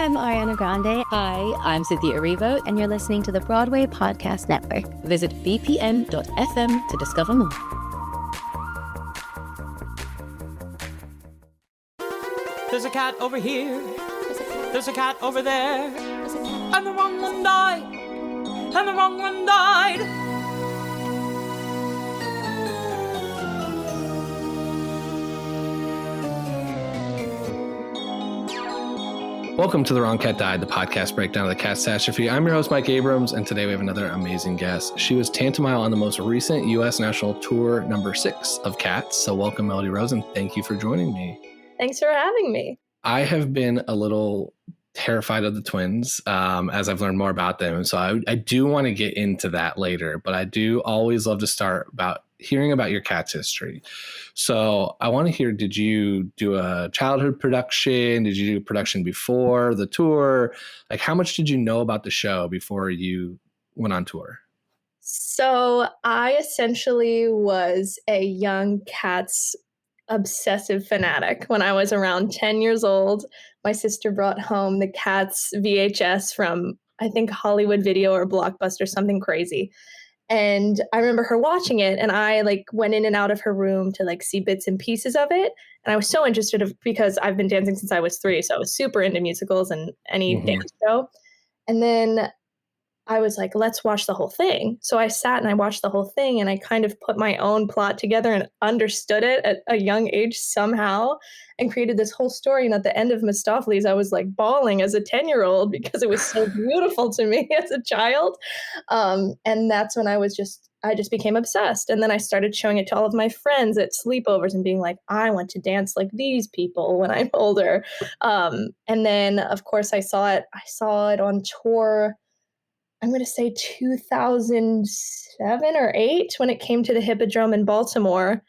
I'm Ariana Grande. Hi, I'm Cynthia Erivo. And you're listening to the Broadway Podcast Network. Visit bpn.fm to discover more. There's a cat over here. There's a cat over there. And the wrong one died. And the wrong one died. Welcome to The Wrong Cat Died, the podcast breakdown of the catastrophe. I'm your host, Mike Abrams, and today we have another amazing guest. She was Tantomile on the most recent U.S. National Tour number 6 of Cats. So welcome, Melody Rosen. Thank you for joining me. Thanks for having me. I have been a little terrified of the twins as I've learned more about them. So I do want to get into that later, but I do always love to start about hearing about your cat's history. So I want to hear, did you do a childhood production? Did you do production before the tour? Like, how much did you know about the show before you went on tour? So I essentially was a young Cats obsessive fanatic. When I was around 10 years old, my sister brought home the Cats VHS from, I think, Hollywood Video or Blockbuster, something crazy. And I remember her watching it, and I went in and out of her room to see bits and pieces of it. And I was so interested because I've been dancing since I was 3, so I was super into musicals and any dance show. And then I was like, let's watch the whole thing. So I sat and I watched the whole thing, and I kind of put my own plot together and understood it at a young age somehow and created this whole story. And at the end of Mistoffelees, I was bawling as a 10-year-old because it was so beautiful to me as a child. And that's when I just became obsessed. And then I started showing it to all of my friends at sleepovers and being like, I want to dance like these people when I'm older. And then, of course, I saw it on tour. I'm going to say 2007 or 8 when it came to the Hippodrome in Baltimore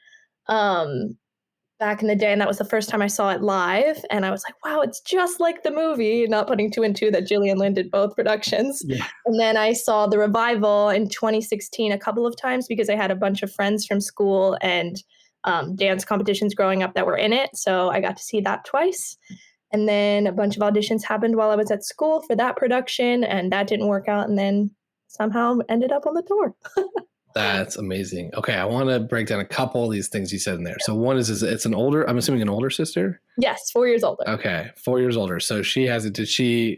back in the day. And that was the first time I saw it live. And I was like, wow, it's just like the movie, not putting 2 and 2 that Gillian Lynn did both productions. Yeah. And then I saw the revival in 2016 a couple of times because I had a bunch of friends from school and dance competitions growing up that were in it. So I got to see that twice. And then a bunch of auditions happened while I was at school for that production, and that didn't work out, and then somehow ended up on the tour. That's amazing. Okay, I want to break down a couple of these things you said in there. So one is it's I'm assuming an older sister? Yes, 4 years older. Okay, 4 years older. So she has it.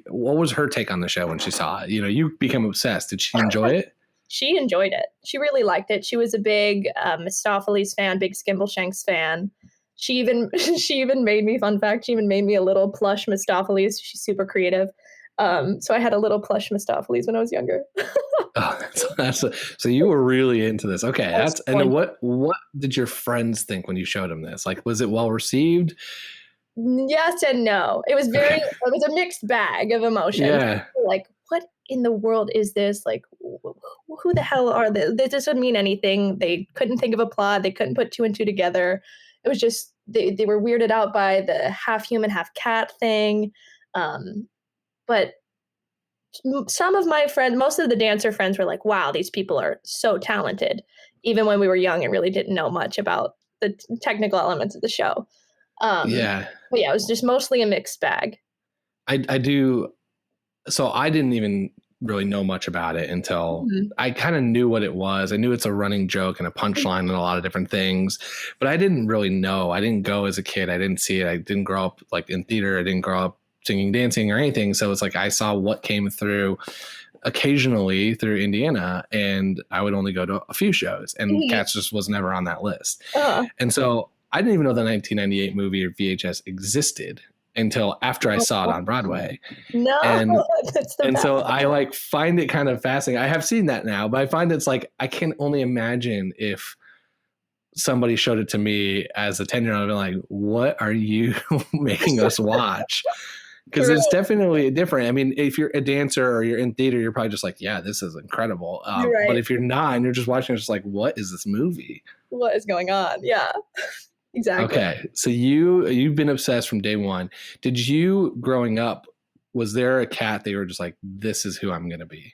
What was her take on the show when she saw it? You became obsessed. Did she enjoy it? She enjoyed it. She really liked it. She was a big Mistoffelees fan, big Skimbleshanks fan. She even made me, fun fact, she even made me a little plush Mistoffelees. She's super creative. So I had a little plush Mistoffelees when I was younger. So you were really into this. Okay. And then what did your friends think when you showed them this? Was it well received? Yes and no. It was it was a mixed bag of emotions. Yeah. What in the world is this? Who the hell are they? This doesn't mean anything. They couldn't think of a plot. They couldn't put 2 and 2 together. It was just, they were weirded out by the half human, half cat thing. But some of my friends, most of the dancer friends were like, wow, these people are so talented. Even when we were young and really didn't know much about the technical elements of the show. But yeah, it was just mostly a mixed bag. I do. So I didn't even really know much about it until I kind of knew what it was. I knew it's a running joke and a punchline and a lot of different things, but I didn't really know. I didn't go as a kid. I didn't see it. I didn't grow up in theater. I didn't grow up singing, dancing or anything. So it's I saw what came through occasionally through Indiana, and I would only go to a few shows, and Cats just was never on that list. And so I didn't even know the 1998 movie or VHS existed until after I saw it on Broadway. No, and so I find it kind of fascinating. I have seen that now, but I find it's I can only imagine if somebody showed it to me as a 10-year-old, I'd be like, what are you making us watch? Because it's definitely different. I mean, if you're a dancer or you're in theater, you're probably just yeah, this is incredible. Right. But if you're not and you're just watching, it's just what is this movie? What is going on? Yeah. Exactly. Okay. So you've been obsessed from day one. Did you, growing up, was there a cat that you were just this is who I'm going to be?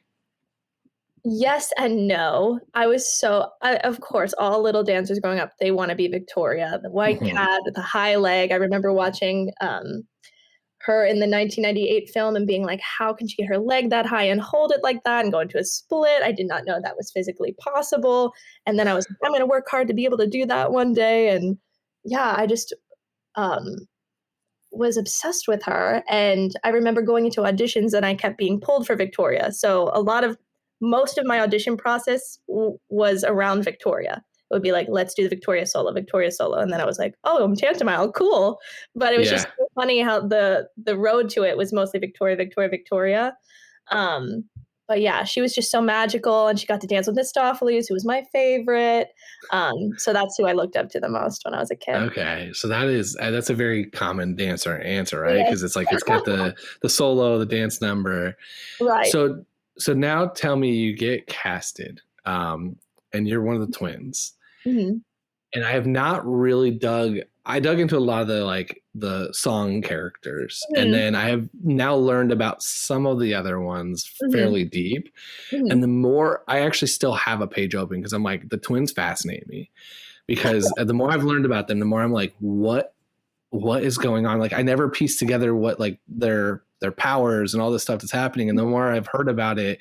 Yes and no. Of course, all little dancers growing up, they want to be Victoria, the white cat with the high leg. I remember watching her in the 1998 film and being like, how can she get her leg that high and hold it like that and go into a split? I did not know that was physically possible. And then I was like, I'm going to work hard to be able to do that one day. And yeah, I just was obsessed with her. And I remember going into auditions and I kept being pulled for Victoria. So most of my audition process was around Victoria. It would be like, let's do the Victoria solo. And then I was like, oh, I'm Tantomile, cool. But it was just so funny how the road to it was mostly Victoria. But yeah, she was just so magical, and she got to dance with Mistoffelees, who was my favorite. So that's who I looked up to the most when I was a kid. Okay, so that's a very common answer, right? Because it's like it's got the solo, the dance number, right? So now tell me, you get casted, and you're one of the twins. Mm-hmm. And I have not really dug into a lot of the song characters. Mm-hmm. And then I have now learned about some of the other ones fairly deep. Mm-hmm. And the more, I actually still have a page open because I'm like, the twins fascinate me. Because the more I've learned about them, the more I'm like, what is going on? Like, I never pieced together what like their powers and all this stuff that's happening. And the more I've heard about it,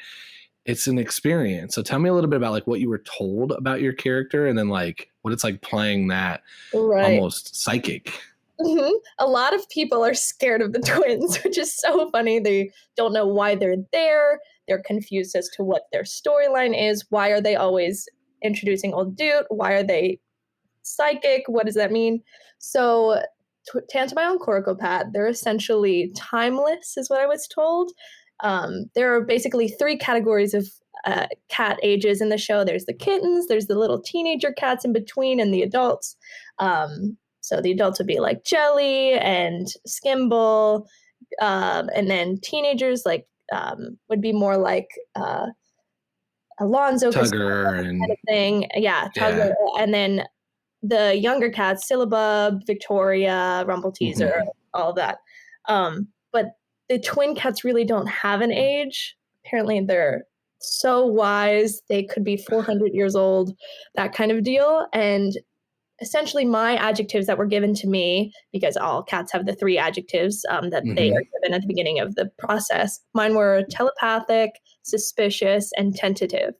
it's an experience. So tell me a little bit about like what you were told about your character, and then like what it's like playing that almost psychic. Mm-hmm. A lot of people are scared of the twins, which is so funny. They don't know why they're there. They're confused as to what their storyline is. Why are they always introducing old dude? Why are they psychic? What does that mean? So Tantomile and Coracopat, they're essentially timeless, is what I was told. There are basically 3 categories of cat ages in the show. There's the kittens, there's the little teenager cats in between, and the adults. So the adults would be like Jelly and Skimble, and then teenagers would be more like Alonzo, Tugger, and kind of thing. Yeah, Tugger. Yeah. And then the younger cats, Syllabub, Victoria, Rumpleteazer, all of that. But the twin cats really don't have an age. Apparently they're so wise. They could be 400 years old, that kind of deal. And essentially my adjectives that were given to me, because all cats have the 3 adjectives that they are given at the beginning of the process. Mine were telepathic, suspicious, and tentative.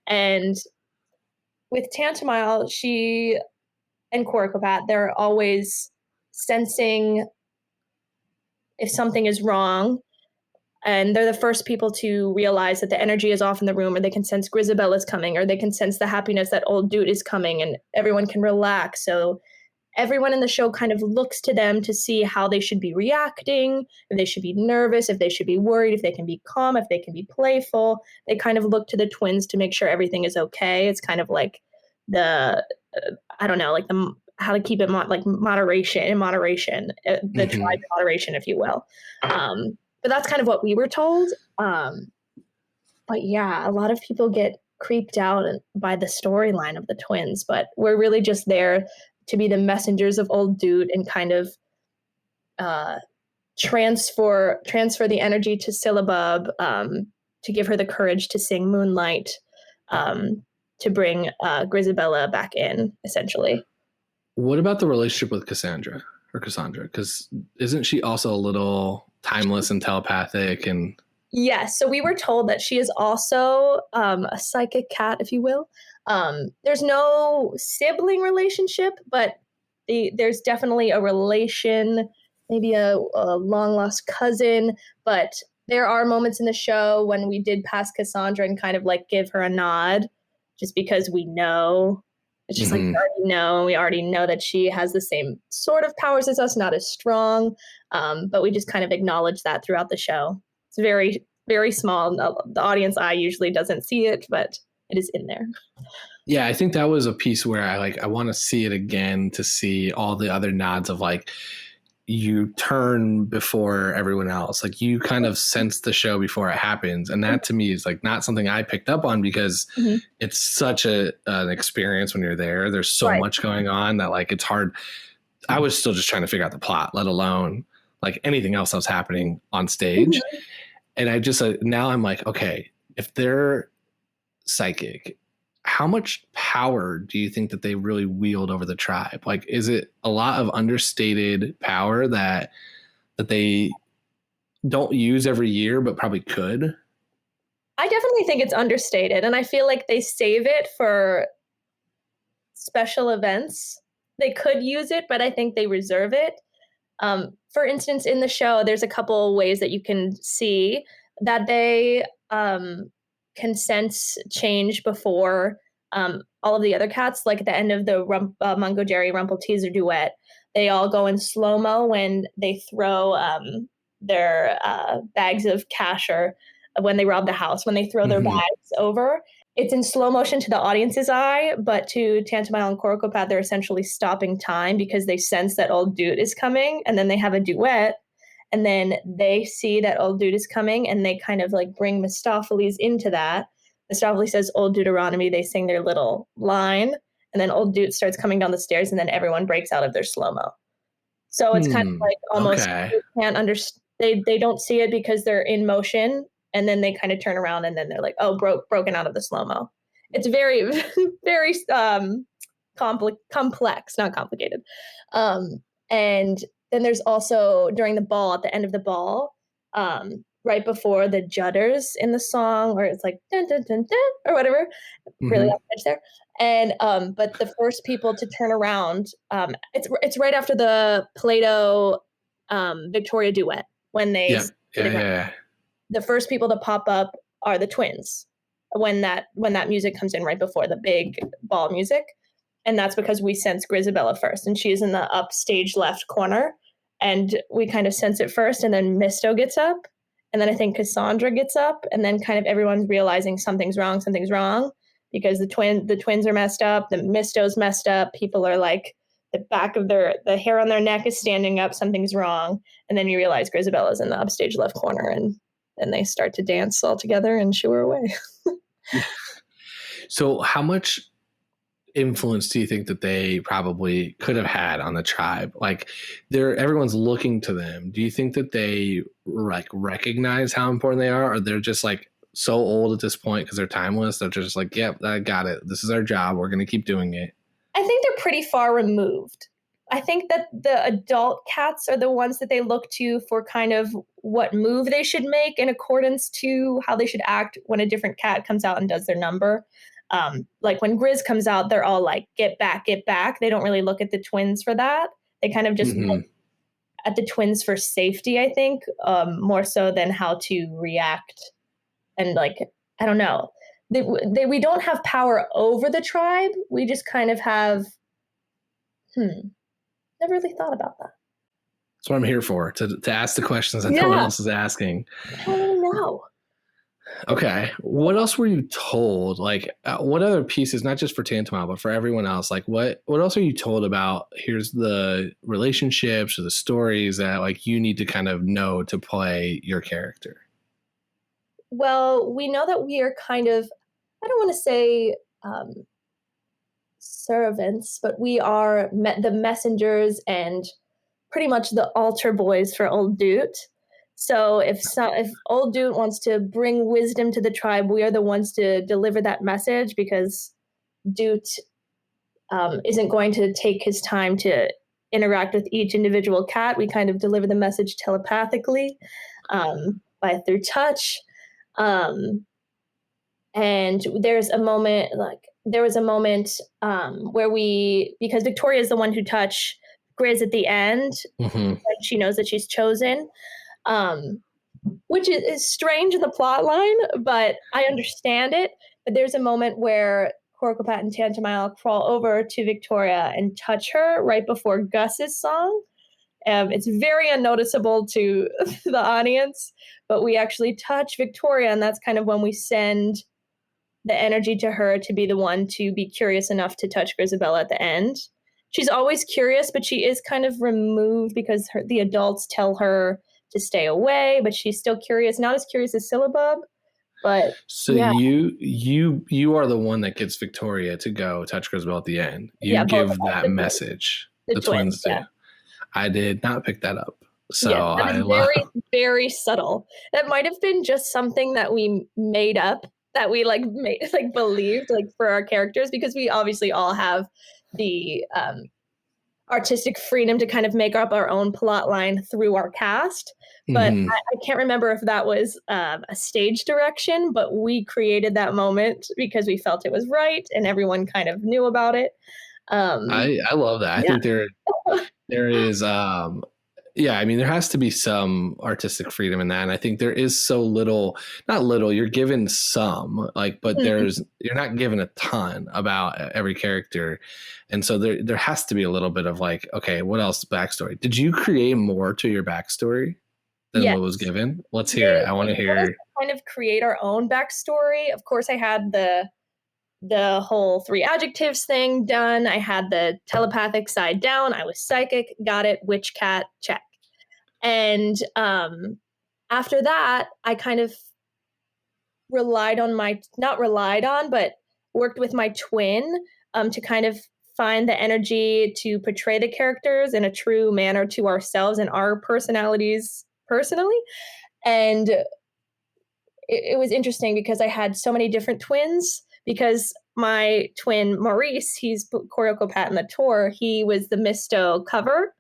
And with Tantomile, she and Coracopat, they're always sensing if something is wrong, and they're the first people to realize that the energy is off in the room, or they can sense Grisabella's coming, or they can sense the happiness that old dude is coming, and everyone can relax. So everyone in the show kind of looks to them to see how they should be reacting, if they should be nervous, if they should be worried, if they can be calm, if they can be playful. They kind of look to the twins to make sure everything is okay. It's kind of like how to keep it moderation, the tribe moderation, if you will. But that's kind of what we were told. But yeah, a lot of people get creeped out by the storyline of the twins, but we're really just there to be the messengers of old dude and kind of transfer the energy to Syllabub, to give her the courage to sing Moonlight, to bring Grisabella back in, essentially. What about the relationship with Cassandra? Because isn't she also a little timeless and telepathic? And yes, so we were told that she is also a psychic cat, if you will. There's no sibling relationship, but there's definitely a relation, maybe a long lost cousin. But there are moments in the show when we did pass Cassandra and kind of like give her a nod, just because we know. It's just like we already know that she has the same sort of powers as us, not as strong, but we just kind of acknowledge that throughout the show. It's very, very small. The audience eye usually doesn't see it, but it is in there. Yeah, I think that was a piece where I want to see it again, to see all the other nods of like, you turn before everyone else. Like, you kind of sense the show before it happens. And that to me is like not something I picked up on, because it's such an experience when you're there. There's so much going on that like, it's hard. I was still just trying to figure out the plot, let alone like anything else that was happening on stage. And I just, now I'm like, okay, if they're psychic, how much power do you think that they really wield over the tribe? Like, is it a lot of understated power that that they don't use every year, but probably could? I definitely think it's understated, and I feel like they save it for special events. They could use it, but I think they reserve it. For instance, in the show, there's a couple ways that you can see that they can sense change before all of the other cats. Like at the end of the Mungo Jerry Rumple Teaser duet, they all go in slow-mo when they throw their bags of cash, or when they rob the house, when they throw their bags over. It's in slow motion to the audience's eye, but to Tantomile and Corocopat, they're essentially stopping time because they sense that old dude is coming, and then they have a duet, and then they see that old dude is coming, and they kind of like bring Mistoffelees into that. Mistoffelees says, "Old Deuteronomy," they sing their little line, and then old dude starts coming down the stairs, and then everyone breaks out of their slow-mo. So it's kind of like almost, you can't understand, they don't see it because they're in motion, and then they kind of turn around and then they're like, oh, broken out of the slow-mo. It's very, very complex, not complicated. And then there's also during the ball, at the end of the ball, right before the judders in the song, where it's like dun dun dun dun or whatever, really off edge there. And but the first people to turn around, it's right after the Plato Victoria duet when they the first people to pop up are the twins when that music comes in right before the big ball music. And that's because we sense Grizabella first, and she's in the upstage left corner, and we kind of sense it first, and then Misto gets up, and then I think Cassandra gets up, and then kind of everyone's realizing something's wrong because the twins are messed up, the Misto's messed up, people are like, the back of the hair on their neck is standing up, something's wrong, and then you realize Grisabella's in the upstage left corner, and then they start to dance all together and shoo her away. So how much influence do you think that they probably could have had on the tribe? Like, everyone's looking to them. Do you think that they like recognize how important they are, or they're just like so old at this point because they're timeless? They're just like, yep, I got it. This is our job. We're going to keep doing it. I think they're pretty far removed. I think that the adult cats are the ones that they look to for kind of what move they should make in accordance to how they should act when a different cat comes out and does their number. Like when Grizz comes out, they're all like, get back, get back. They don't really look at the twins for that. They kind of just look at the twins for safety, I think, more so than how to react. And like, I don't know. We don't have power over the tribe. We just kind of have, never really thought about that. That's what I'm here for, to ask the questions that no one else is asking. I don't know. Okay. What else were you told? Like, what other pieces, not just for Tantomile, but for everyone else, like what else are you told about, here's the relationships or the stories that like you need to kind of know to play your character? Well, we know that we are kind of, I don't want to say servants, but we are the messengers and pretty much the altar boys for old Doot. So if old Doot wants to bring wisdom to the tribe, we are the ones to deliver that message, because Doot isn't going to take his time to interact with each individual cat. We kind of deliver the message telepathically through touch. And there was a moment where because Victoria is the one who touched Grizz at the end, when she knows that she's chosen, which is strange in the plot line, but I understand it. But there's a moment where Corocopat and Tantomile crawl over to Victoria and touch her right before Gus's song. It's very unnoticeable to the audience, but we actually touch Victoria, and that's kind of when we send the energy to her to be the one to be curious enough to touch Grizabella at the end. She's always curious, but she is kind of removed because the adults tell her to stay away, but she's still curious. Not as curious as Syllabub, but so you are the one that gets Victoria to go touch Grizabella at the end. You give that message. The twins do. Yeah. I did not pick that up. So very, very subtle. That might have been just something that we made up, that we believed for our characters, because we obviously all have the artistic freedom to kind of make up our own plot line through our cast. But I can't remember if that was a stage direction, but we created that moment because we felt it was right and everyone kind of knew about it. I love that. I think there is yeah, I mean, there has to be some artistic freedom in that. And I think there is so little, not little, you're given some, like, but you're not given a ton about every character. And so there has to be a little bit of like, okay, what else backstory? Did you create more to your backstory than what was given? Let's hear it. I want to hear. Kind of create our own backstory. Of course, I had the whole 3 adjectives thing done. I had the telepathic side down. I was psychic. Got it. Witch cat. Check. And after that, I kind of but worked with my twin to kind of find the energy to portray the characters in a true manner to ourselves and our personalities personally. And it was interesting because I had so many different twins. Because my twin Maurice, he's Choreocopat in the tour, he was the Misto cover.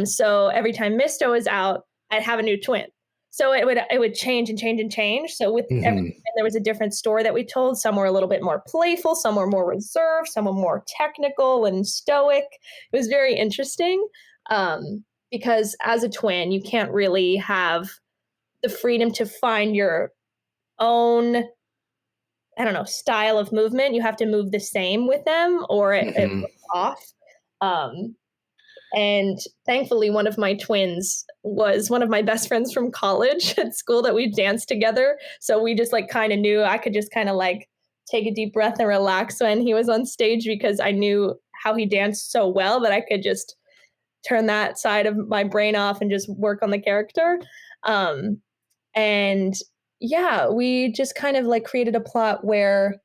So every time Misto is out, I'd have a new twin. So it would change and change and change. So with every, there was a different story that we told. Some were a little bit more playful, some were more reserved, some were more technical and stoic. It was very interesting because as a twin, you can't really have the freedom to find your own, I don't know, style of movement. You have to move the same with them or it off. And thankfully, one of my twins was one of my best friends from college at school that we danced together. So we just like kind of knew I could just kind of like take a deep breath and relax when he was on stage because I knew how he danced so well that I could just turn that side of my brain off and just work on the character. And yeah, we just kind of like created a plot where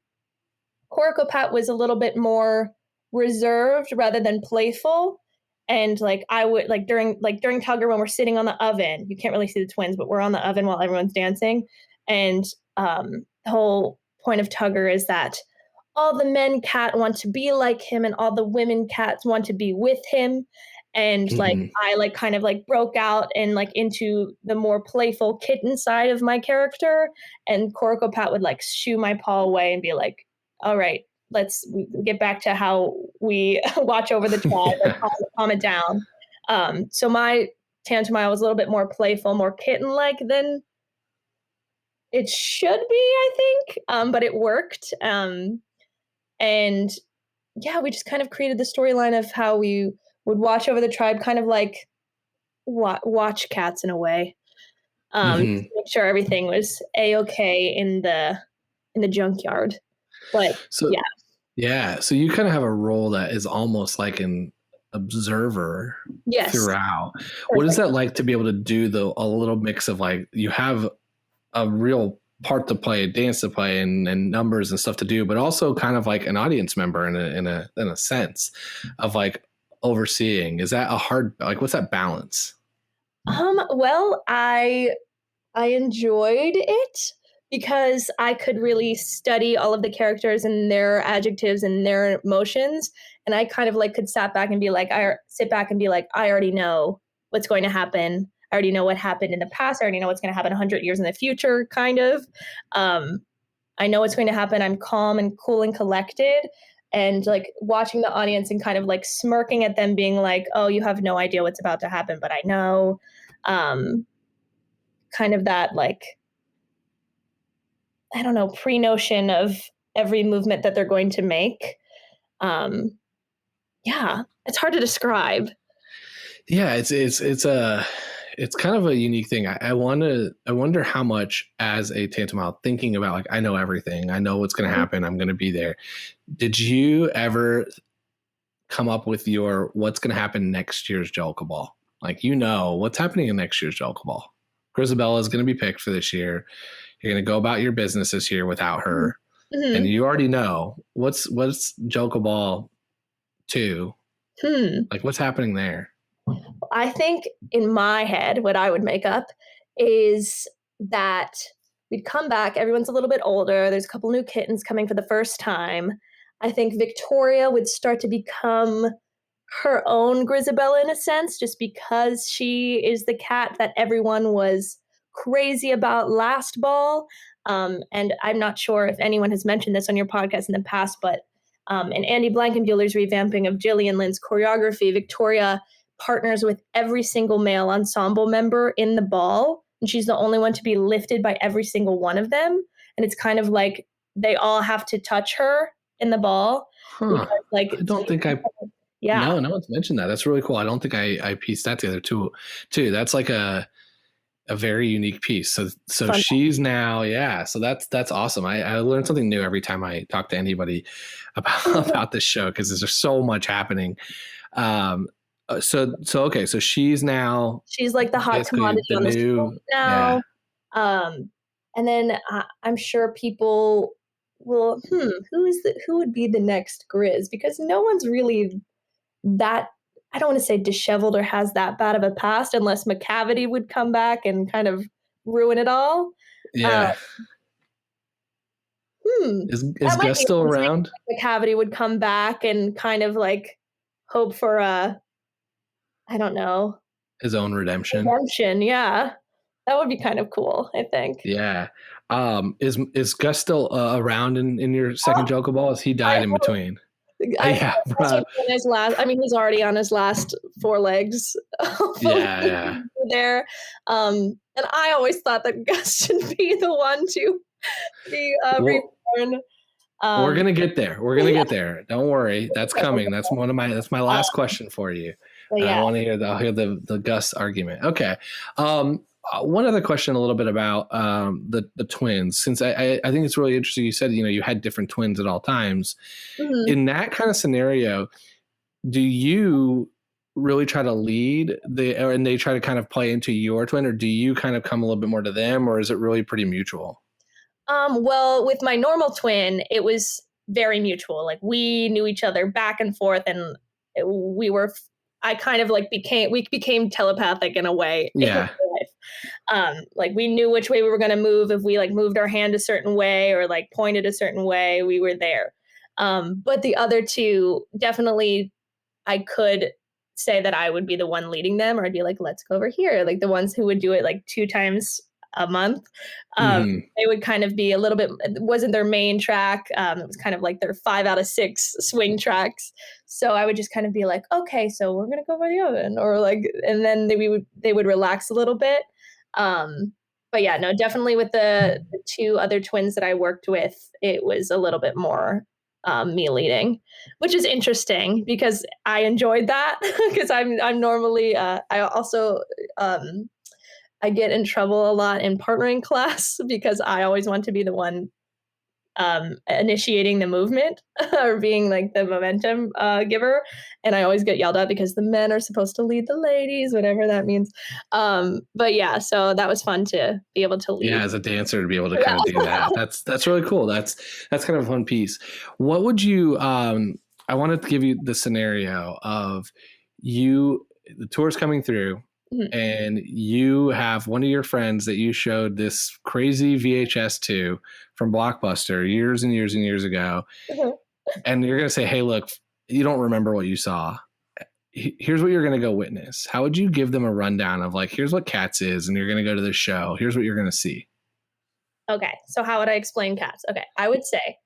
Choreocopat was a little bit more reserved rather than playful. And like I would during Tugger when we're sitting on the oven, you can't really see the twins, but we're on the oven while everyone's dancing. And the whole point of Tugger is that all the men cat want to be like him and all the women cats want to be with him. And like I like kind of like broke out and like into the more playful kitten side of my character, and Choreocopat would like shoo my paw away and be like, all right, let's get back to how we watch over the tribe and calm it down. So my Tantomile was a little bit more playful, more kitten-like than it should be, I think, but it worked. And yeah, we just kind of created the storyline of how we would watch over the tribe, kind of like watch cats in a way, to make sure everything was a-okay in the junkyard. But so you kind of have a role that is almost like an observer throughout. Perfect. What is that like to be able to do a little mix of like you have a real part to play, a dance to play, and numbers and stuff to do, but also kind of like an audience member in a sense of like overseeing? Is that a hard, like, what's that balance? Well, I enjoyed it because I could really study all of the characters and their adjectives and their emotions. And I kind of like could sit back and be like, I already know what's going to happen. I already know what happened in the past. I already know what's going to happen 100 years in the future, kind of. I know what's going to happen. I'm calm and cool and collected. And like watching the audience and kind of like smirking at them being like, oh, you have no idea what's about to happen, but I know. Kind of that like, I don't know, pre-notion of every movement that they're going to make. Yeah, it's hard to describe. Yeah, it's kind of a unique thing. I wonder how much as a Tantomile thinking about like, I know everything. I know what's going to happen. I'm going to be there. Did you ever come up with your what's going to happen next year's Jellicle Ball? Like, you know what's happening in next year's Jellicle Ball. Grisabella is going to be picked for this year. You're going to go about your business this year without her. And you already know what's Jellicle Ball 2. Like, what's happening there? I think in my head, what I would make up is that we'd come back. Everyone's a little bit older. There's a couple new kittens coming for the first time. I think Victoria would start to become her own Grisabella in a sense, just because she is the cat that everyone was crazy about last ball. And I'm not sure if anyone has mentioned this on your podcast in the past, but in Andy Blankenbuehler's revamping of Gillian Lynn's choreography, Victoria partners with every single male ensemble member in the ball, and she's the only one to be lifted by every single one of them. And it's kind of like they all have to touch her in the ball. Huh. Because, like, I don't think I. Yeah. No one's mentioned that. That's really cool. I don't think I pieced that together too. That's like a very unique piece. So Fun. she's now, yeah. So that's awesome. I learn something new every time I talk to anybody about this show, because there's just so much happening. So okay. So she's like the hot commodity the on the new show now. Yeah. And then I'm sure people will, who would be the next Grizz? Because no one's really that, I don't want to say disheveled or has that bad of a past, unless McCavity would come back and kind of ruin it all. Yeah. Is Gus still around? McCavity would come back and kind of like hope for I don't know, his own redemption. Yeah. That would be kind of cool, I think. Yeah. Is Gus still around in your second Jellicle Ball? Has he died in between? Yeah, he's already on his last 4 legs. Yeah. There, and I always thought that Gus should be the one to be reborn. We're gonna get there. Get there. Don't worry. That's coming. That's my last question for you. Yeah. I want to hear the Gus argument. Okay. One other question, a little bit about the twins, since I think it's really interesting. You said, you had different twins at all times. Mm-hmm. In that kind of scenario, do you really try to lead and they try to kind of play into your twin, or do you kind of come a little bit more to them, or is it really pretty mutual? Well, with my normal twin, it was very mutual. Like, we knew each other back and forth, and we became telepathic in a way. Yeah. Like, we knew which way we were going to move. If we like moved our hand a certain way or like pointed a certain way, we were there. But the other two, definitely, I could say that I would be the one leading them, or I'd be like, let's go over here. Like, the ones who would do it like 2 times a month. They would kind of be a little bit, it wasn't their main track. It was kind of like their 5 out of 6 swing tracks. So I would just kind of be like, okay, so we're going to go by the oven, or like, and then they would relax a little bit. But yeah, no, definitely with the 2 other twins that I worked with, it was a little bit more me leading, which is interesting because I enjoyed that because I'm normally, I also, I get in trouble a lot in partnering class because I always want to be the one initiating the movement or being like the momentum giver. And I always get yelled at because the men are supposed to lead the ladies, whatever that means. But yeah, so that was fun to be able to lead. Yeah, as a dancer to be able to kind of do that. That's really cool. That's kind of a fun piece. What would you, I wanted to give you the scenario of the tour's coming through, and you have one of your friends that you showed this crazy VHS to from Blockbuster years and years and years ago. And you're going to say, hey, look, you don't remember what you saw. Here's what you're going to go witness. How would you give them a rundown of like, here's what Cats is, and you're going to go to this show. Here's what you're going to see. Okay. So how would I explain Cats? Okay. I would say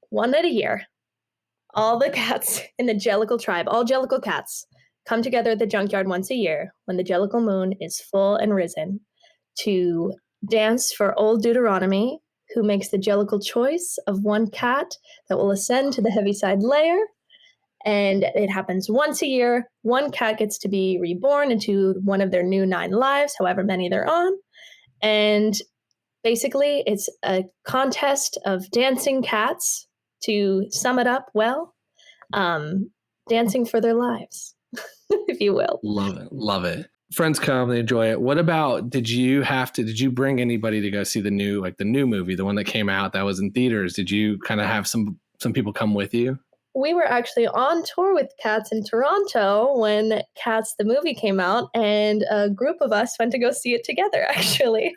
one night a year, all the cats in the Jellicle tribe, all Jellicle cats, come together at the junkyard once a year when the Jellicle moon is full and risen to dance for old Deuteronomy, who makes the Jellicle choice of one cat that will ascend to the Heaviside layer. And it happens once a year. One cat gets to be reborn into one of their new 9 lives, however many they're on. And basically, it's a contest of dancing cats, to sum it up well, dancing for their lives. If you will. Love it. Friends come, they enjoy it. What about, did you bring anybody to go see the new movie, the one that came out that was in theaters? Did you kind of have some people come with you? We were actually on tour with Cats in Toronto when Cats the movie came out, and a group of us went to go see it together, actually.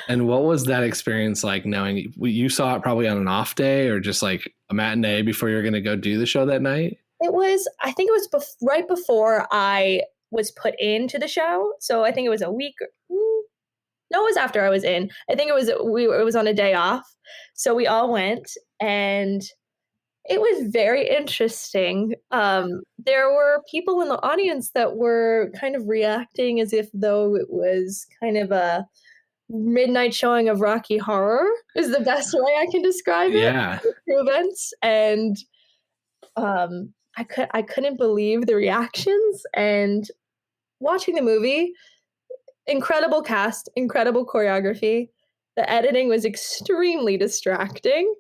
And what was that experience like, knowing you saw it probably on an off day or just like a matinee before you were going to go do the show that night? It was, I think it was right before I was put into the show. So I think it was a week. No, it was after I was in. I think it was on a day off. So we all went, and it was very interesting. There were people in the audience that were kind of reacting as if though it was kind of a midnight showing of Rocky Horror is the best way I can describe it. Yeah. True events. And I couldn't believe the reactions. And watching the movie, incredible cast, incredible choreography. The editing was extremely distracting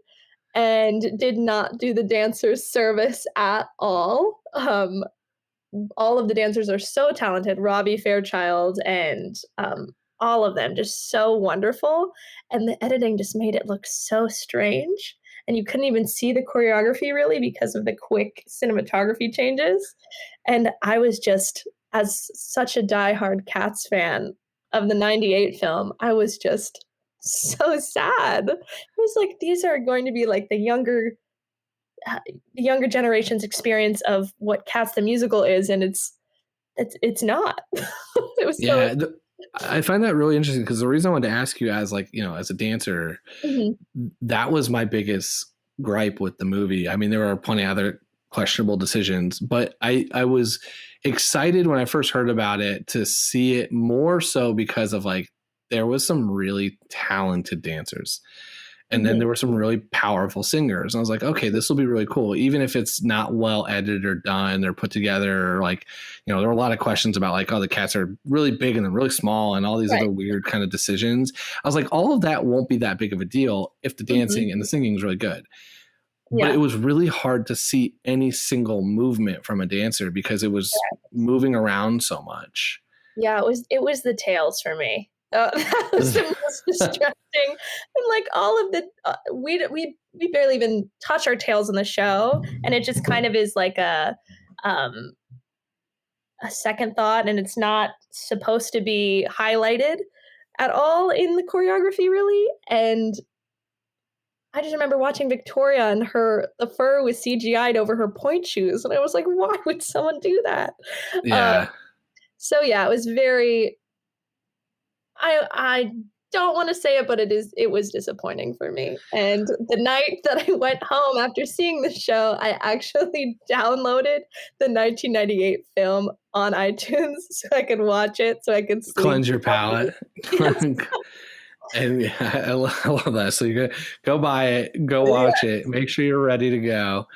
and did not do the dancers service at all. All of the dancers are so talented. Robbie Fairchild and all of them just so wonderful. And the editing just made it look so strange. And you couldn't even see the choreography really because of the quick cinematography changes. And I was just, as such a diehard Cats fan of the 98 film, I was just so sad. It was like, these are going to be like the younger generation's experience of what Cats the musical is, and it's not. It was I find that really interesting because the reason I wanted to ask you as as a dancer, that was my biggest gripe with the movie. I mean, there were plenty of other questionable decisions, but I was excited when I first heard about it to see it more so because of there was some really talented dancers. And then there were some really powerful singers. And I was like, okay, this will be really cool. Even if it's not well edited or done or put together, or there were a lot of questions about the Cats are really big and then really small and all these other weird kind of decisions. I was like, all of that won't be that big of a deal if the dancing and the singing is really good. Yeah. But it was really hard to see any single movement from a dancer because it was moving around so much. Yeah, it was the tails for me. That was the most distracting. And all of the we barely even touch our tails in the show, and it just kind of is like a second thought, and it's not supposed to be highlighted at all in the choreography really. And I just remember watching Victoria, and the fur was CGI'd over her point shoes, and I was like, why would someone do that? Yeah. So yeah, it was very. I don't want to say it, but it was disappointing for me. And the night that I went home after seeing the show, I actually downloaded the 1998 film on iTunes so I could watch it, so I could sleep. Cleanse your palate. And yeah, I love that. So you go buy it, go watch it, make sure you're ready to go.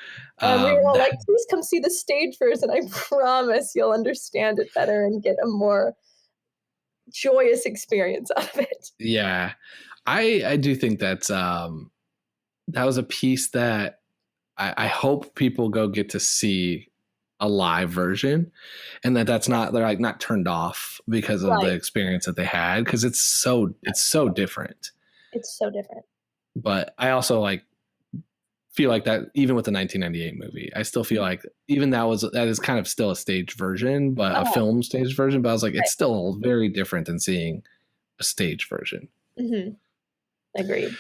We were all like, please come see the stage first, and I promise you'll understand it better and get a more joyous experience out of it. Yeah, I do think that was a piece that I hope people go get to see a live version, and that's not they're not turned off because of the experience that they had, because it's so different. It's so different. But I also feel like that even with the 1998 movie, I still feel like even that is kind of still a stage version, but a film stage version. But I was like, it's still very different than seeing a stage version. Agreed.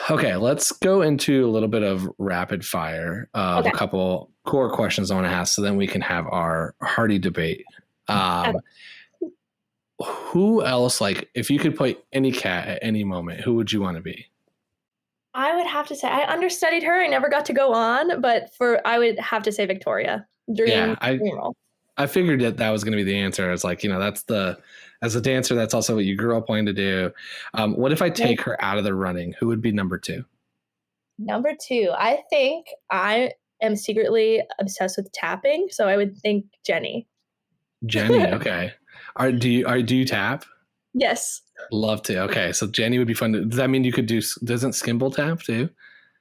Okay, let's go into a little bit of rapid fire of a couple core questions I want to ask, so then we can have our hearty debate. Who else, if you could play any cat at any moment, who would you want to be? I would have to say I understudied her. I never got to go on, but I would have to say Victoria. Dream role. I figured that was going to be the answer. It's as a dancer, that's also what you grew up wanting to do. What if I take her out of the running? Who would be number 2? Number 2, I think I am secretly obsessed with tapping, so I would think Jenny. Jenny, okay. Do you tap? Yes. Love to. Okay, so Jenny would be fun. Does that mean you could doesn't Skimble tap too?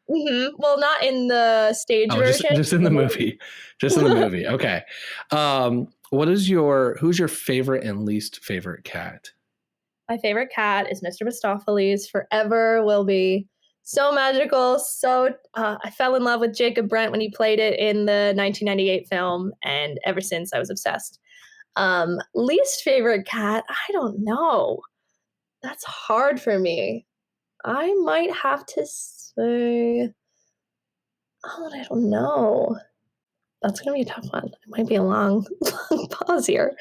Well, not in the stage version. Just in the movie. Just in the movie. Okay. Who's your favorite and least favorite cat? My favorite cat is Mr. Mistoffelees. Forever will be. So magical. So I fell in love with Jacob Brent when he played it in the 1998 film, and ever since I was obsessed. Least favorite cat, I don't know. That's hard for me. I might have to say, I don't know. that's gonna be a tough one. It might be a long, long pause here.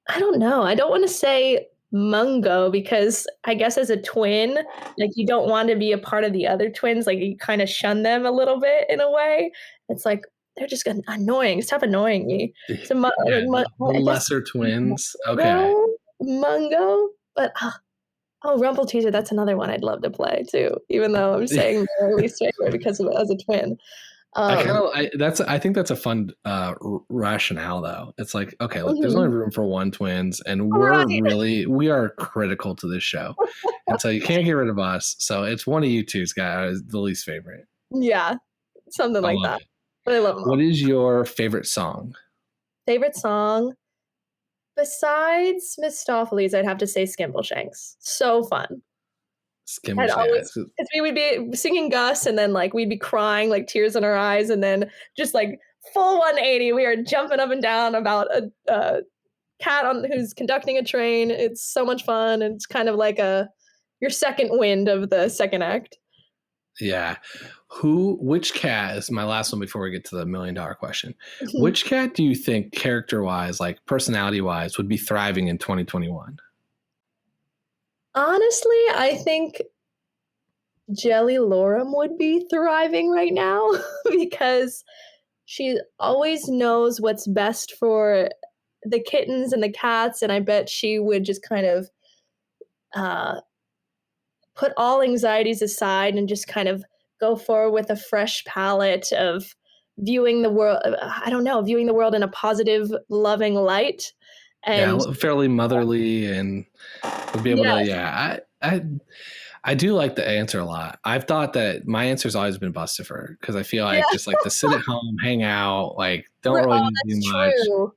I don't know. I don't want to say Mungo because I guess as a twin, like you don't want to be a part of the other twins. Like you kind of shun them a little bit in a way. It's like they're just annoying. Stop annoying me. So Yeah, the I guess lesser twins. Okay. Mungo, but oh, Rumple Teaser. That's another one I'd love to play too. Even though I'm saying my least favorite because of it as a twin. I think that's a fun rationale though. It's like, okay, look, there's only room for one twins, and we are critical to this show, and so you can't get rid of us. So it's one of you two's guys, the least favorite. Yeah, something like that. But I love them. What is your favorite song? Favorite song? Besides Mistoffelees, I'd have to say Skimbleshanks. So fun. Because we would be singing Gus, and then like we'd be crying, like tears in our eyes, and then just like full 180, we are jumping up and down about a cat who's conducting a train. It's so much fun, and it's kind of like your second wind of the second act. Yeah. Which cat is my last one before we get to the $1 million question? Which cat do you think character-wise, like personality-wise, would be thriving in 2021? Honestly, I think Jellicle would be thriving right now because she always knows what's best for the kittens and the cats, and I bet she would just kind of put all anxieties aside and just kind of go forward with a fresh palette of viewing the world. Viewing the world in a positive, loving light. And fairly motherly, and would be able to. Yeah, I do like the answer a lot. I've thought that my answer's always been Bustifer because I feel like just like to sit at home, hang out, like don't really do much. True.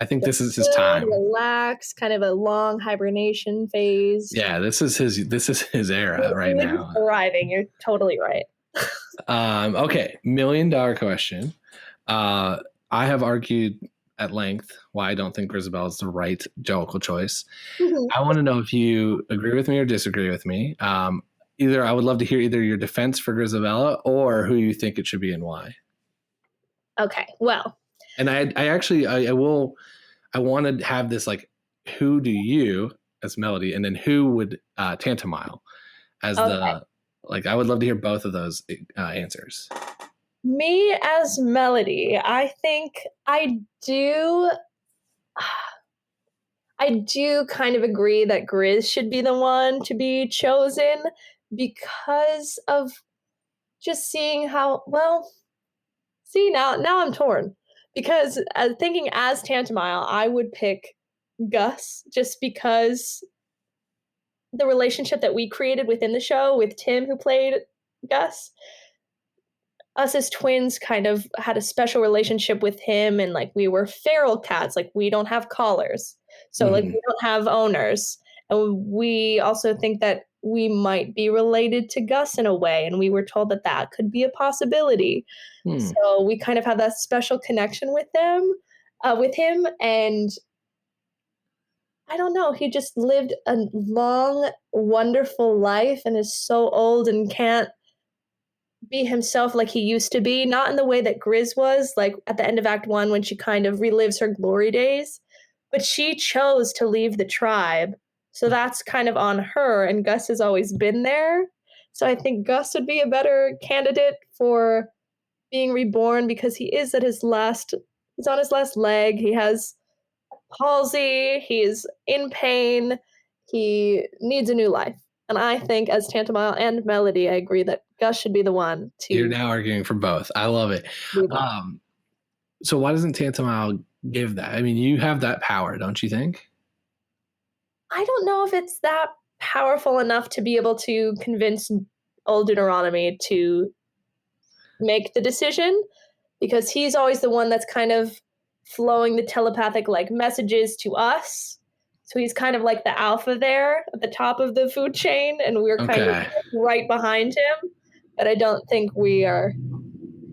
I think this is his time. Relax, kind of a long hibernation phase. Yeah, this is his era right now. Thriving. You're totally right. Okay, $1 million question. I have argued at length why I don't think Grisabelle is the right Jellicle choice. I want to know if you agree with me or disagree with me. I would love to hear either your defense for Grisabella or who you think it should be and why. Okay, well. And I want to have this like, who do you as Melody, and then who would Tantomile as I would love to hear both of those answers. Me as Melody, I think I do kind of agree that Grizz should be the one to be chosen because of just seeing how, now I'm torn. Because thinking as Tantomile, I would pick Gus just because the relationship that we created within the show with Tim, who played Gus, us as twins kind of had a special relationship with him, and like we were feral cats, like we don't have collars, so like we don't have owners, and we also think that we might be related to Gus in a way, and we were told that could be a possibility. So we kind of have that special connection with him, and I don't know, he just lived a long, wonderful life and is so old and can't be himself like he used to be, not in the way that Grizz was, like at the end of Act 1 when she kind of relives her glory days, but she chose to leave the tribe, so that's kind of on her, and Gus has always been there. So I think Gus would be a better candidate for being reborn because he's on his last leg, he has palsy, he's in pain, he needs a new life. And I think as Tantomile and Melody, I agree that Gus should be the one to... You're now arguing for both. I love it. So why doesn't Tantomile give that? I mean, you have that power, don't you think? I don't know if it's that powerful enough to be able to convince old Deuteronomy to make the decision, because he's always the one that's kind of flowing the telepathic like messages to us. So he's kind of like the alpha there at the top of the food chain, and we're kind of right behind him. But I don't think we are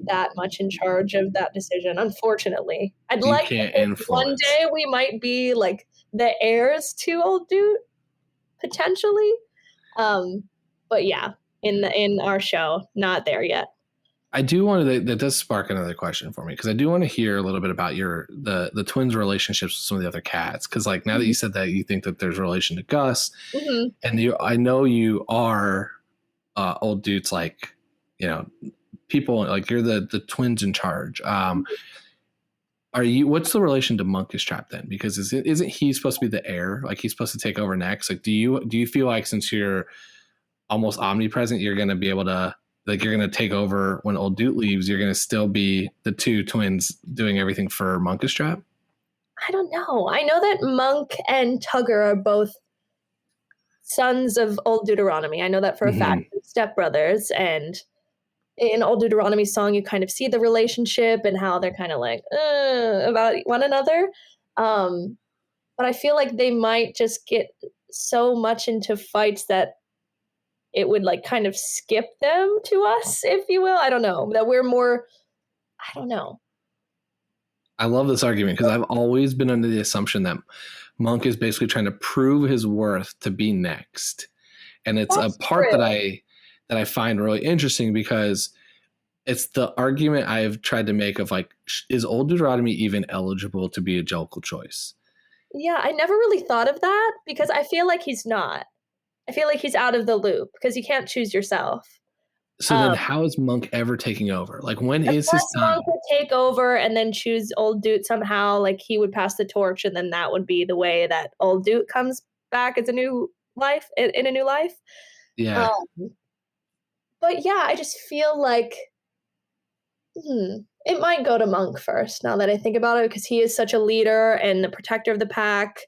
that much in charge of that decision, unfortunately. I'd like to think one day we might be like the heirs to old dude, potentially. But yeah, in our show, not there yet. I do want to, that does spark another question for me, because I do want to hear a little bit about the twins' relationships with some of the other cats. Because like now that you said that, you think that there's a relation to Gus, and I know you are old dudes, like, you know, people like you're the twins in charge. Are you? What's the relation to Monkish Trap then? Because isn't he supposed to be the heir? Like he's supposed to take over next. Like do you feel like since you're almost omnipresent, you're going to be able to, like, you're going to take over when old Dude leaves? You're going to still be the two twins doing everything for Monkish Trap? I don't know. I know that Monk and Tugger are both sons of Old Deuteronomy. I know that for a fact. Stepbrothers. And in Old Deuteronomy's song, you kind of see the relationship and how they're kind of like about one another. But I feel like they might just get so much into fights that it would like kind of skip them to us, if you will. I don't know. That we're more, I don't know. I love this argument because I've always been under the assumption that Monk is basically trying to prove his worth to be next. And it's a part that I find really interesting, because it's the argument I've tried to make of like, is Old Deuteronomy even eligible to be a Jellicle choice? Yeah, I never really thought of that, because I feel like he's not. I feel like he's out of the loop because you can't choose yourself. So then how is Monk ever taking over? Like when is his time? Monk would take over and then choose Old Dude somehow. Like he would pass the torch, and then that would be the way that Old Dude comes back as a new life, in a new life. Yeah. But yeah, I just feel like it might go to Monk first, now that I think about it, because he is such a leader and the protector of the pack.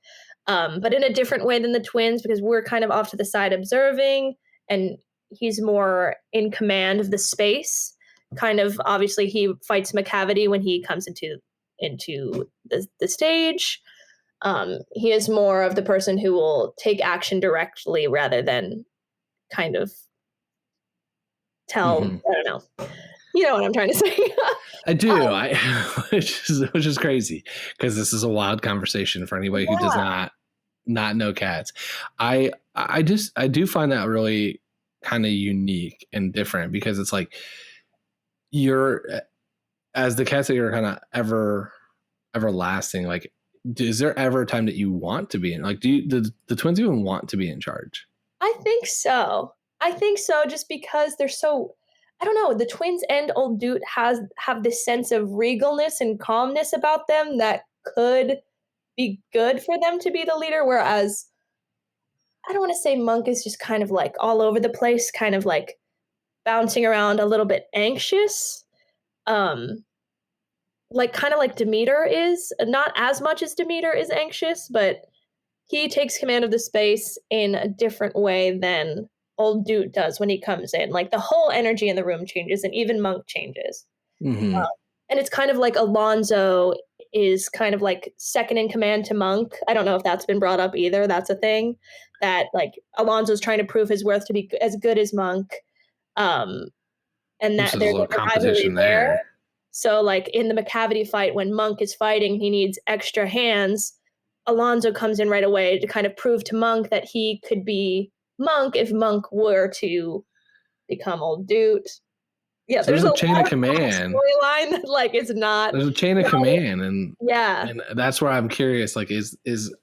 But in a different way than the twins, because we're kind of off to the side observing, and he's more in command of the space. Kind of, obviously, he fights Macavity when he comes into the stage. He is more of the person who will take action directly rather than kind of tell. I don't know. You know what I'm trying to say. I do. Which is crazy, because this is a wild conversation for anybody who does not know cats. I do find that really kind of unique and different, because it's like you're, as the cats that you're kind of everlasting. Like, is there ever a time that you want to be in? Like, do the twins even want to be in charge? I think so, just because they're so, I don't know, the twins and Old Dude have this sense of regalness and calmness about them that could be good for them to be the leader, whereas I don't want to say Monk is just kind of like all over the place, kind of like bouncing around a little bit anxious. Like kind of like Demeter is, not as much as Demeter is anxious, but he takes command of the space in a different way than Old Dude does when he comes in. Like the whole energy in the room changes, and even Monk changes. And it's kind of like Alonzo is kind of like second in command to Monk. I don't know if that's been brought up either. That's a thing that like Alonzo's trying to prove his worth to be as good as Monk. And that there's a competition there. So like in the Macavity fight, when Monk is fighting, he needs extra hands. Alonzo comes in right away to kind of prove to Monk that he could be Monk if Monk were to become Old Dude. Yeah, so there's a chain of command storyline that like is not. There's a chain of command, and yeah, and that's where I'm curious. Like,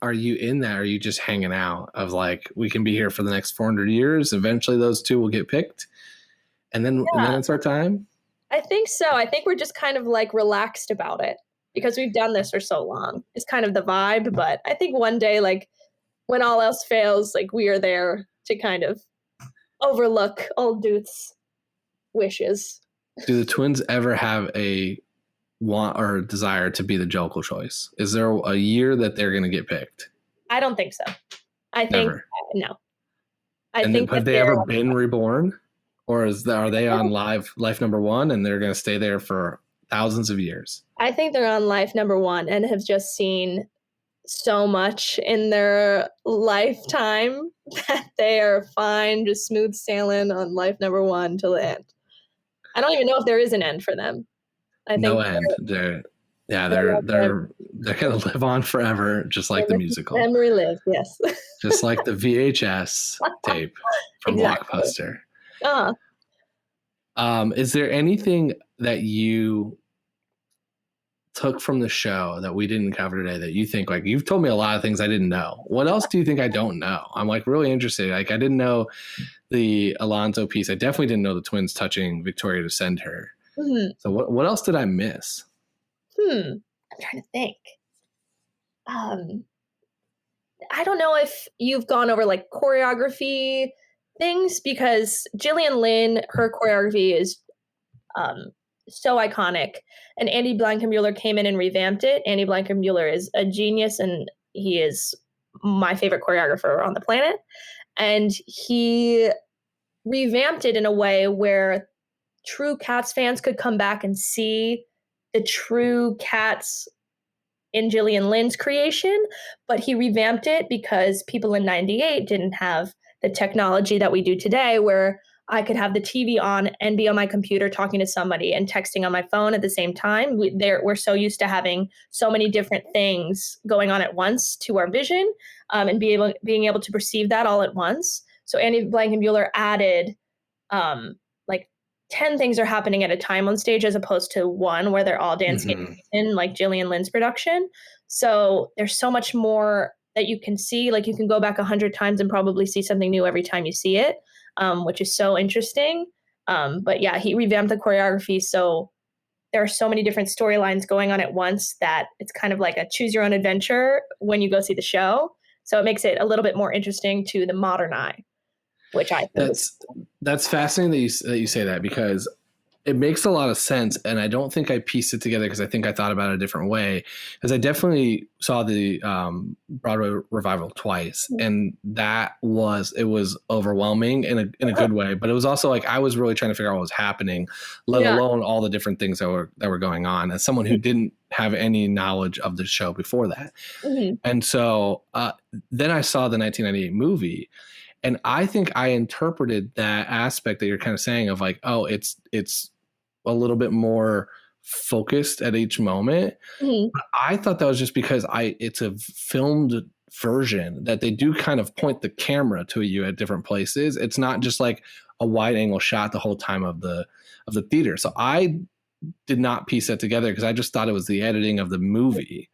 are you in that? Or are you just hanging out? Of like, we can be here for the next 400 years. Eventually, those two will get picked, and then it's our time. I think so. I think we're just kind of like relaxed about it because we've done this for so long. It's kind of the vibe, but I think one day, like when all else fails, like we are there to kind of overlook Old Dude's wishes. Do the twins ever have a want or desire to be the Jellicle choice? Is there a year that they're going to get picked? I don't think so. I think no. I think have they ever been reborn, or are they on life number one and they're going to stay there for thousands of years? I think they're on life number one and have just seen so much in their lifetime that they are fine, just smooth sailing on life number one till the end. I don't even know if there is an end for them. I think no end. They're gonna live on forever, just like the musical. Memory lives, yes. Just like the VHS tape from Blockbuster. Is there anything that you took from the show that we didn't cover today that you think, like, you've told me a lot of things I didn't know? What else do you think I don't know? I'm like really interested. Like, I didn't know the Alonso piece. I definitely didn't know the twins touching Victoria to send her. Mm-hmm. So what else did I miss? I'm trying to think. I don't know if you've gone over like choreography things, because Gillian Lynn, her choreography is so iconic, and Andy Blankenmuller came in and revamped it. Andy Blankenmuller is a genius, and he is my favorite choreographer on the planet, and he revamped it in a way where true Cats fans could come back and see the true Cats in Gillian Lynn's creation, but he revamped it because people in 98 didn't have the technology that we do today, where I could have the TV on and be on my computer talking to somebody and texting on my phone at the same time. We're so used to having so many different things going on at once to our vision, and being able to perceive that all at once. So Andy Blankenmuller added like 10 things are happening at a time on stage, as opposed to one where they're all dancing in like Gillian Lynn's production. So there's so much more that you can see. Like, you can go back 100 times and probably see something new every time you see it, which is so interesting. But yeah, he revamped the choreography. So there are so many different storylines going on at once that it's kind of like a choose your own adventure when you go see the show. So it makes it a little bit more interesting to the modern eye, which I think that's fascinating that you say that, because it makes a lot of sense. And I don't think I pieced it together because I think I thought about it a different way, because I definitely saw the Broadway revival twice. And it was overwhelming in a good way, but it was also like, I was really trying to figure out what was happening, let alone all the different things that were going on, as someone who didn't have any knowledge of the show before that. And so then I saw the 1998 movie, and I think I interpreted that aspect that you're kind of saying of like, oh, it's a little bit more focused at each moment. I thought that was just because it's a filmed version that they do kind of point the camera to you at different places. It's not just like a wide angle shot the whole time of the theater. So I did not piece that together because I just thought it was the editing of the movie.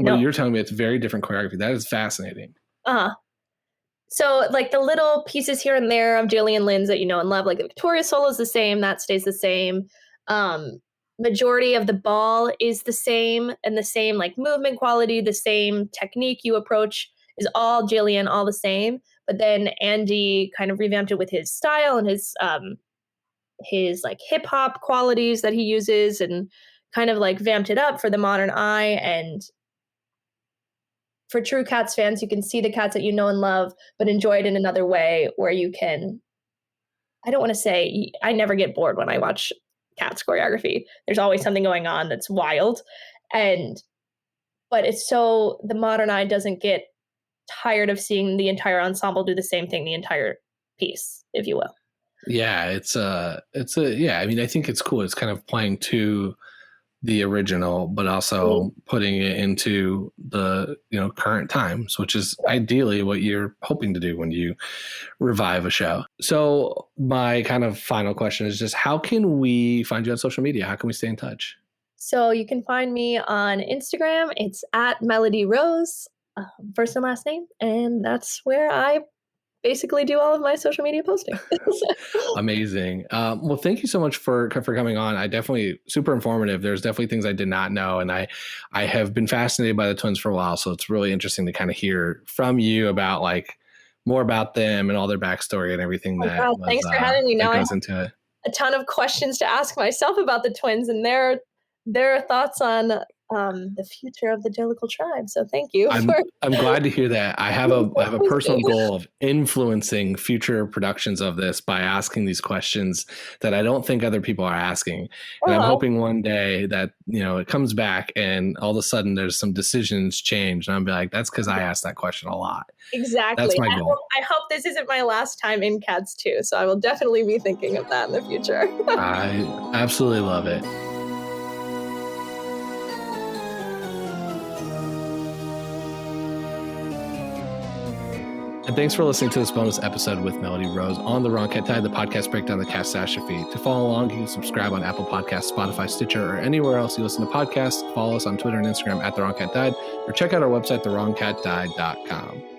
But you're telling me it's very different choreography. That is fascinating. So like the little pieces here and there of Gillian Lynn's that you know and love, like the Victoria solo is the same, that stays the same. Majority of the ball is the same, and the same like movement quality, the same technique you approach is all Gillian, all the same. But then Andy kind of revamped it with his style and his like hip hop qualities that he uses, and kind of like vamped it up for the modern eye. And for true Cats fans, you can see the Cats that you know and love, but enjoy it in another way where you can, I don't want to say, I never get bored when I watch Cats choreography. There's always something going on that's wild. But it's so, the modern eye doesn't get tired of seeing the entire ensemble do the same thing the entire piece, if you will. Yeah, yeah, I mean, I think it's cool. It's kind of playing to the original, but also putting it into the current times, which is ideally what you're hoping to do when you revive a show. So my kind of final question is just, how can we find you on social media? How can we stay in touch? So you can find me on Instagram. It's at Melody Rose, first and last name, and that's where I basically do all of my social media posting. Amazing. Well, thank you so much for coming on. I definitely super informative. There's definitely things I did not know. And I have been fascinated by the twins for a while. So it's really interesting to kind of hear from you about like more about them and all their backstory and everything thanks for having me. Now I have into it. A ton of questions to ask myself about the twins and their thoughts on the future of the Jellicle tribe. So thank you. I'm glad to hear that. I have a personal goal of influencing future productions of this by asking these questions that I don't think other people are asking. And I'm hoping one day that, it comes back and all of a sudden there's some decisions changed. And I'll be like, that's because I asked that question a lot. Exactly. That's my goal. I hope this isn't my last time in Cats 2. So I will definitely be thinking of that in the future. I absolutely love it. And thanks for listening to this bonus episode with Melody Rose on The Wrong Cat Died, the podcast breakdown of the catastrophe. To follow along, you can subscribe on Apple Podcasts, Spotify, Stitcher, or anywhere else you listen to podcasts. Follow us on Twitter and Instagram at The Wrong Cat Died, or check out our website, thewrongcatdied.com.